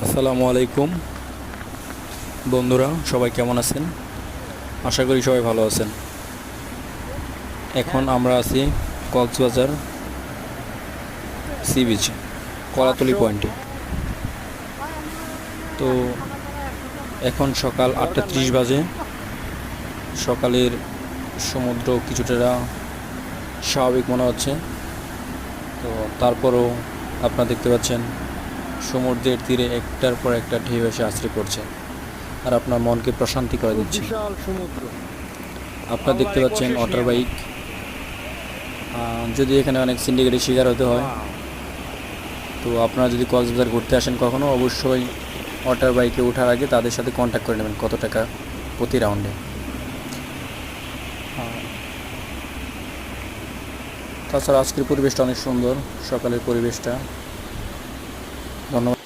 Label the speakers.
Speaker 1: আসসালামু আলাইকুম বন্ধুরা, সবাই কেমন আছেন? আশা করি সবাই ভালো আছেন। এখন আমরা আছি কক্সবাজার সি বিচ কলাতলি পয়েন্টে। তো এখন সকাল 8:30 বাজে। সকালের সমুদ্র কিছুটা স্বাভাবিক মনে হচ্ছে। তো তারপরও আপনারা দেখতে পাচ্ছেন সমুদ্রের তীরে একটার পর একটা ঢেউ এসে আছড়ে পড়ছে, আর আপনার মনকে প্রশান্তি করে দিচ্ছে।
Speaker 2: বিশাল সমুদ্র।
Speaker 1: আপনারা দেখতে পাচ্ছেন ওয়াটার বাইক। যদি এখানে অনেক সিন্ডিকেটের শিকার হতে হয়, তো আপনারা যদি কক্সবাজার ঘুরতে আসেন কখনও, অবশ্যই ওয়াটার বাইকে ওঠার আগে তাদের সাথে কন্ট্যাক্ট করে নেবেন কত টাকা প্রতি রাউন্ডে। তাছাড়া আজকের পরিবেশটা অনেক সুন্দর, সকালের পরিবেশটা। ধন্যবাদ।